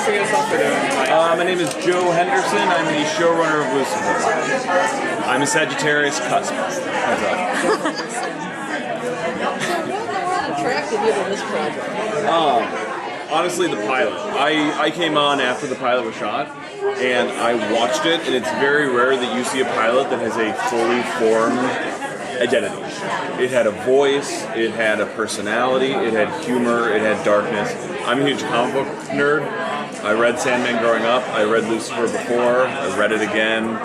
introducing yourself to them? My name is Joe Henderson. I'm the showrunner of Lucifer. I'm a Sagittarius cusp. Heads up. What attracted you to this project? Honestly, the pilot. I came on after the pilot was shot, and I watched it, and it's very rare that you see a pilot that has a fully formed identity. It had a voice, it had a personality, it had humor, it had darkness. I'm a huge comic book nerd. I read Sandman growing up. I read Lucifer before. I read it again in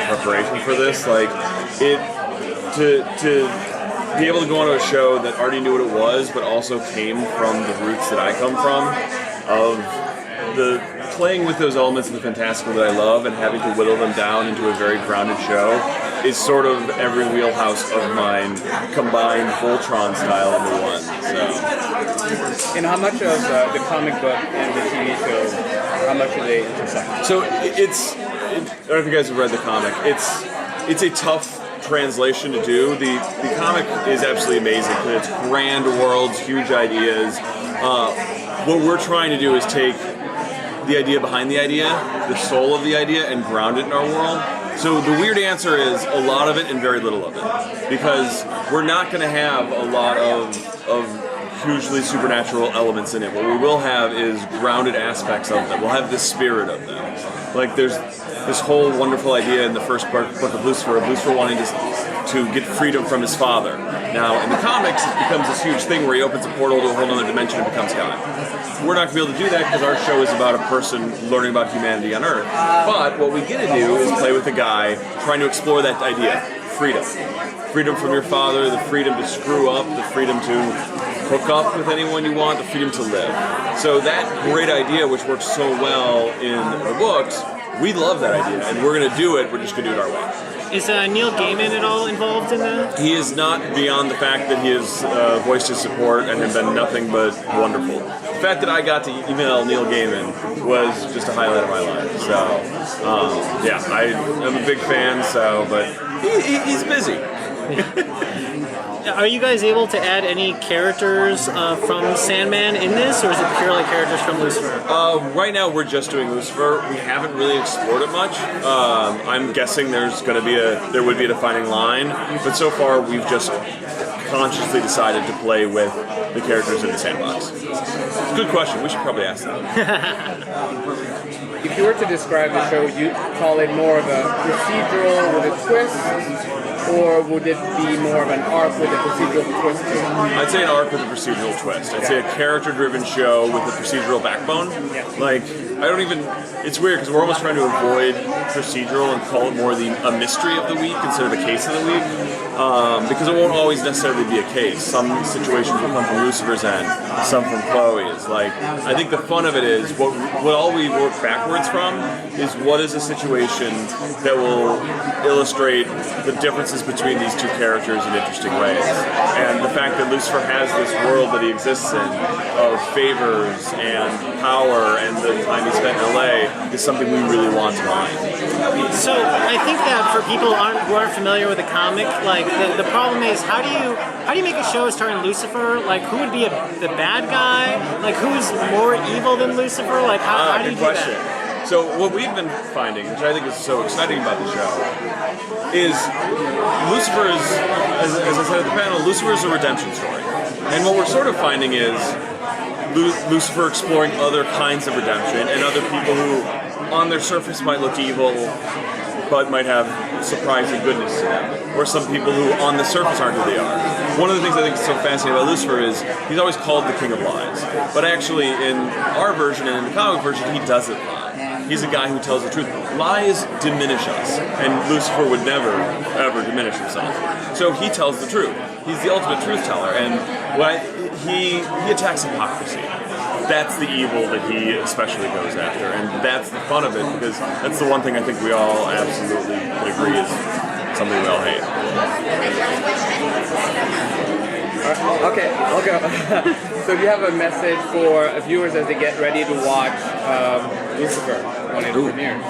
preparation for this. Like it to be able to go on to a show that already knew what it was, but also came from the roots that I come from, of the playing with those elements of the fantastical that I love and having to whittle them down into a very grounded show, is sort of every wheelhouse of mine combined Voltron style into one. So, And how much of the comic book and the TV show, how much do they intersect? so I don't know if you guys have read the comic. It's a tough translation to do. The comic is absolutely amazing because it's grand worlds, huge ideas. What we're trying to do is take the idea behind the idea, the soul of the idea, and ground it in our world. So the weird answer is a lot of it and very little of it, because we're not going to have a lot of hugely supernatural elements in it. What we will have is grounded aspects of them. We'll have the spirit of them. Like there's this whole wonderful idea in the first book of Lucifer wanting to get freedom from his father. Now, in the comics, it becomes this huge thing where he opens a portal to a whole other dimension and becomes God. We're not going to be able to do that because our show is about a person learning about humanity on Earth. But what we get to do is play with a guy trying to explore that idea, freedom. Freedom from your father, the freedom to screw up, the freedom to hook up with anyone you want, the freedom to live. So that great idea, which works so well in the books, we love that idea, and we're going to do it, we're just going to do it our way. Is Neil Gaiman at all involved in that? He is not, beyond the fact that he has voiced his support and has been nothing but wonderful. The fact that I got to email Neil Gaiman was just a highlight of my life. So, yeah, I'm a big fan, but he's busy. Are you guys able to add any characters from Sandman in this, or is it purely characters from Lucifer? Right now, we're just doing Lucifer. We haven't really explored it much. I'm guessing there would be a defining line, but so far we've just consciously decided to play with the characters in the sandbox. Good question. We should probably ask that. If you were to describe the show, would you call it more of a procedural with a twist? Or would it be more of an arc with a procedural twist? I'd say an arc with a procedural twist. I'd say a character-driven show with a procedural backbone. Yeah. Like, it's weird because we're almost trying to avoid procedural and call it more a mystery of the week instead of a case of the week. Because it won't always necessarily be a case. Some situations will come from Lucifer's end, some from Chloe's. Like, I think the fun of it is, what all we work backwards from is what is a situation that will illustrate the differences between these two characters in interesting ways. And the fact that Lucifer has this world that he exists in of favors and power and the time he spent in LA is something we really want to mine. So I think that for people who aren't familiar with the comic, like the problem is how do you make a show starring Lucifer? Like who would be the bad guy? Like who's more evil than Lucifer? Like how do you do that? So what we've been finding, which I think is so exciting about the show, is Lucifer is, as I said at the panel, Lucifer is a redemption story. And what we're sort of finding is Lucifer exploring other kinds of redemption and other people who on their surface might look evil but might have surprising goodness to them. Or some people who on the surface aren't who they are. One of the things I think is so fascinating about Lucifer is he's always called the king of lies. But actually in our version and in the comic version, he doesn't lie. He's a guy who tells the truth. Lies diminish us, and Lucifer would never, ever diminish himself. So he tells the truth. He's the ultimate truth teller, and he attacks hypocrisy. That's the evil that he especially goes after, and that's the fun of it, because that's the one thing I think we all absolutely could agree is something we all hate. Okay, I'll go. So do you have a message for viewers as they get ready to watch Lucifer when it premieres?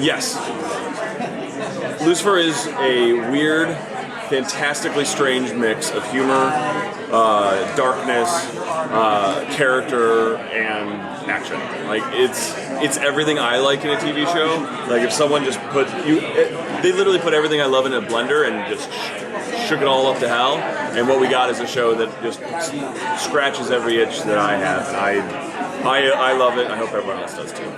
Yes. Lucifer is a weird, fantastically strange mix of humor, darkness, character, and action. Like it's everything I like in a TV show. Like if someone just they literally put everything I love in a blender and just shook it all up to hell. And what we got is a show that just scratches every itch that I have, and I love it. I hope everyone else does too.